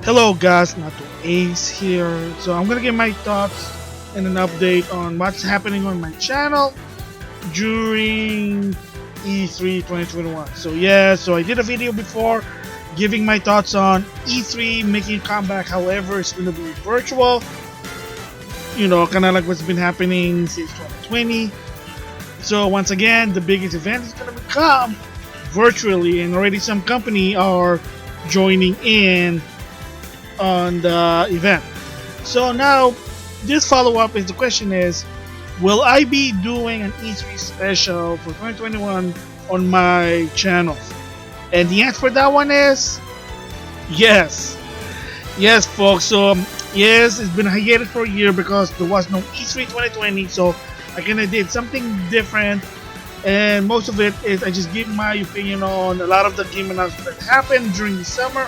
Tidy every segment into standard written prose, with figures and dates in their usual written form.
Hello guys, NautoAce here. So I'm gonna give my thoughts and an update on what's happening on my channel during E3 2021. So I did a video before giving my thoughts on E3 making a comeback. However, it's gonna be virtual. You know, kind of like what's been happening since 2020. So once again, the biggest event is gonna become virtually, and already some company are joining in on the event. So now this follow-up is the question is, will I be doing an E3 special for 2021 on my channel? And the answer for that one is yes. Yes folks, so yes, it's been hiatus for a year because there was no E3 2020, so I kinda did something different, and most of it is I just give my opinion on a lot of the game announcements that happened during the summer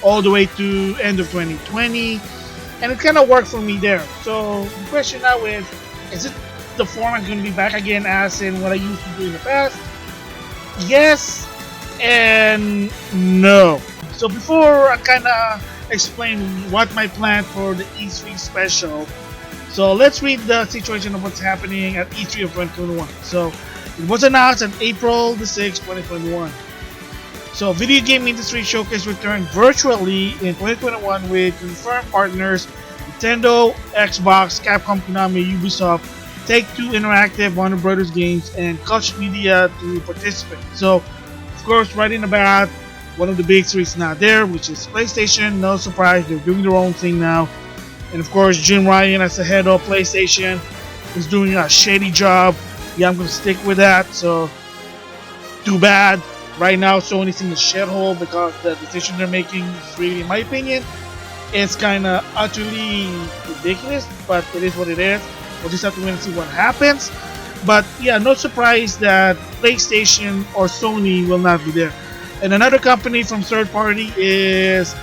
all the way to end of 2020, and it kind of worked for me there. So the question now is it the format going to be back again as in what I used to do in the past? Yes and no. So before I kind of explain what my plan for the E3 special, so let's read the situation of what's happening at E3 of 2021. So it was announced on April the 6th, 2021. So Video Game Industry Showcase returned virtually in 2021 with confirmed partners Nintendo, Xbox, Capcom, Konami, Ubisoft, Take-Two Interactive, Warner Brothers Games, and Koch Media to participate. So, of course, right in the bat, one of the big three is not there, which is PlayStation. No surprise, they're doing their own thing now. And of course, Jim Ryan as the head of PlayStation is doing a shady job. Yeah, I'm going to stick with that, so too bad. Right now, Sony's in the shithole because the decision they're making is really, in my opinion, it's kind of utterly ridiculous, but it is what it is. We'll just have to wait and see what happens. But yeah, no surprise that PlayStation or Sony will not be there. And another company from third party is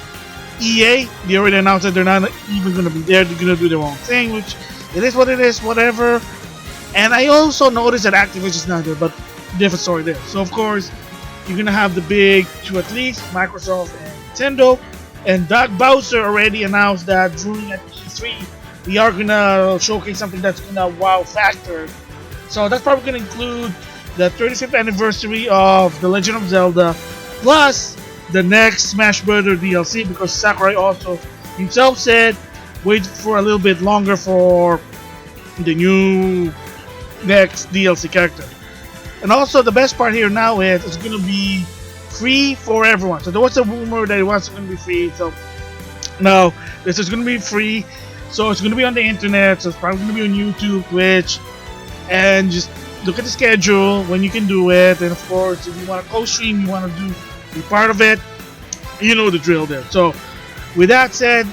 EA. They already announced that they're not even going to be there. They're going to do their own thing, which it is what it is, whatever. And I also noticed that Activision is not there, but different story there. So of course, you're gonna have the big two at least, Microsoft and Nintendo. And Doug Bowser already announced that during at E3 we are gonna showcase something that's gonna wow factor. So that's probably gonna include the 35th anniversary of The Legend of Zelda, plus the next Smash Bros. DLC, because Sakurai also himself said wait for a little bit longer for the new next DLC character. And also the best part here now is it's going to be free for everyone. So there was a rumor that it wasn't going to be free. So no, this is going to be free. So it's going to be on the internet. So it's probably going to be on YouTube, Twitch, and just look at the schedule when you can do it. And of course, if you want to co-stream, you want to be part of it, you know the drill there. So with that said,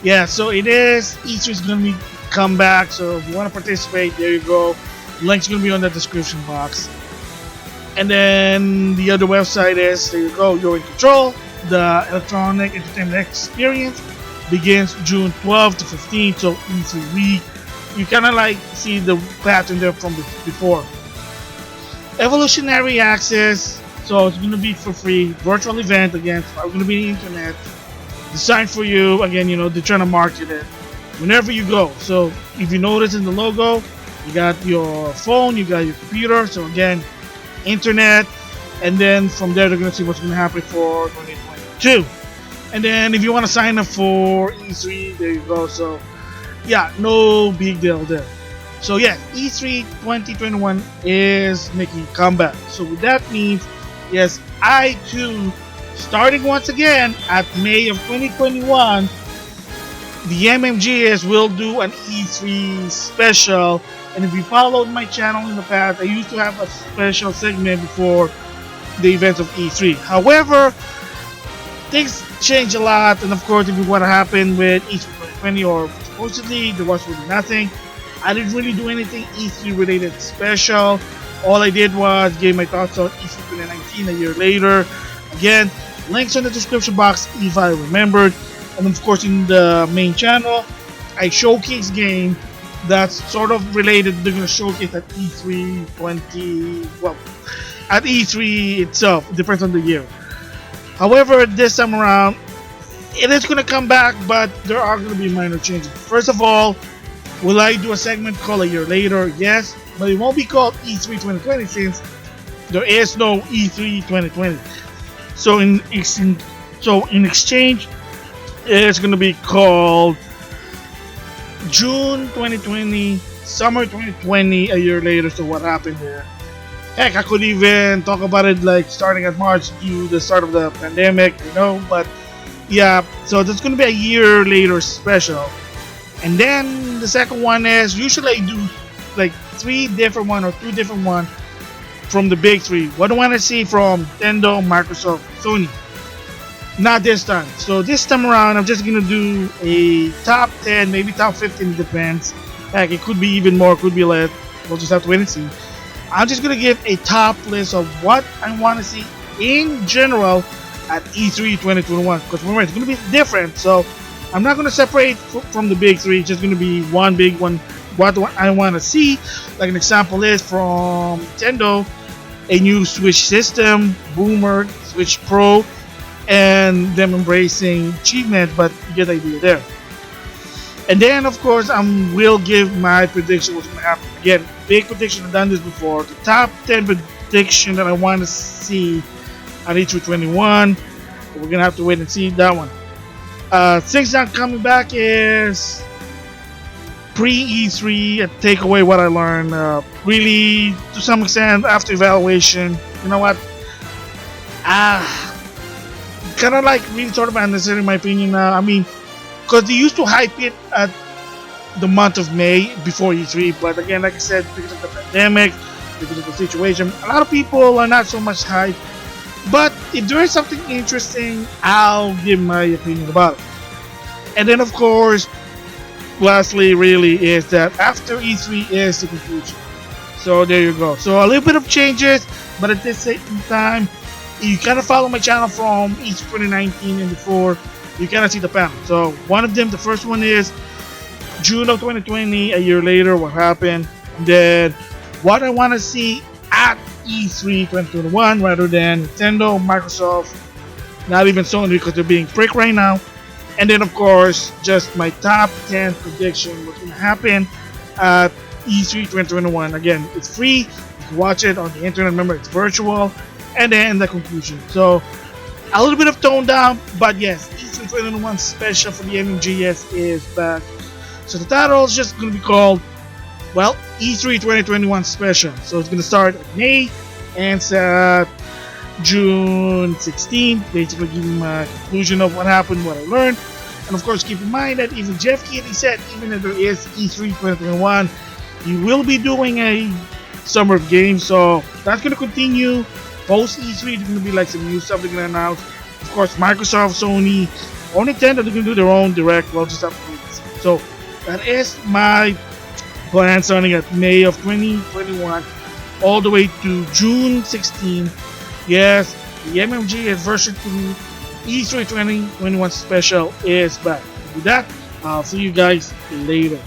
yeah, so it is E3 is going to be come back. So if you want to participate, there you go. Link's going to be on the description box. And then the other website is, there you go, you're in control. The Electronic Entertainment Experience begins June 12th to 15th, so E3 week. You kind of like see the pattern there from before. Evolutionary Access, so it's going to be for free. Virtual event, again, it's going to be on the internet. Designed for you, again, you know, they're trying to market it whenever you go. So if you notice in the logo, you got your phone, you got your computer, so again, internet, and then from there they're going to see what's going to happen for 2022. And then if you want to sign up for E3, there you go. So yeah, no big deal there. So yeah, E3 2021 is making a comeback. So that means, yes, I too, starting once again at May of 2021, the MmGS will do an E3 special. And if you followed my channel in the past, I used to have a special segment before the events of E3. However, things change a lot, and of course, if you want to happen with E3 2020, or supposedly there was really nothing. I didn't really do anything E3 related special. All I did was give my thoughts on E3 2019 a year later. Again, links in the description box if I remembered. And of course, in the main channel, I showcase game that's sort of related. They're gonna showcase at E3 20. Well, at E3 itself. It depends on the year. However, this time around, it is gonna come back, but there are gonna be minor changes. First of all, will I do a segment called a year later? Yes, but it won't be called E3 2020 since there is no E3 2020. So in exchange, it's gonna be called June 2020, Summer 2020, a year later. So what happened there? Heck, I could even talk about it like starting at March due to the start of the pandemic, but yeah, so that's gonna be a year later special. And then the second one is usually I do like 3 different one or 2 different one from the big 3. What do I want to see from Nintendo, Microsoft, Sony? Not this time. So this time around, I'm just gonna do a top 10, maybe top 15, it depends. Heck, it could be even more, could be less. We'll just have to wait and see. I'm just gonna give a top list of what I want to see in general at E3 2021. Because remember, it's gonna be different. So I'm not gonna separate from the big 3. It's just gonna be one big one. What I want to see, like an example is from Nintendo, a new Switch system, Boomer, Switch Pro, and them embracing achievement, but you get the idea there. And then of course I will give my prediction what's going to happen. Again, big prediction, I've done this before. The top 10 prediction that I want to see at E321. We're going to have to wait and see that one. Things not coming back is pre-E3, take away what I learned. Really, to some extent, after evaluation, you know what? Kind of like really sort of unnecessary in my opinion now. I mean, because they used to hype it at the month of May before E3, but again, like I said, because of the pandemic, because of the situation, a lot of people are not so much hyped. But if there is something interesting, I'll give my opinion about it. And then, of course, lastly, really, is that after E3 is the conclusion. So there you go. So a little bit of changes, but at the same time, you kind of follow my channel from E3 2019 and before, you kind of see the pattern. So one of them, the first one is June of 2020, a year later, what happened. And then what I want to see at E3 2021 rather than Nintendo, Microsoft, not even Sony because they're being prick right now. And then of course, just my top 10 prediction what's going to happen at E3 2021. Again, it's free. You can watch it on the internet. Remember, it's virtual. And then the conclusion. So a little bit of tone down, but yes, E3 2021 special for the MmGS is back. So the title is just going to be called, well, E3 2021 special. So it's going to start in May and at June 16th, basically giving my conclusion of what happened, what I learned. And of course, keep in mind that even Jeff Keighley said, even if there is E3 2021, he will be doing a summer of games. So that's going to continue. Post E3, there's going to be like some new stuff they're going to announce. Of course, Microsoft, Sony, or Nintendo, they're going to do their own direct. Well, just have to wait and see. So that is my plan starting at May of 2021 all the way to June 16th. Yes, the MmGS version 2 E3 2021 special is back. With that, I'll see you guys later.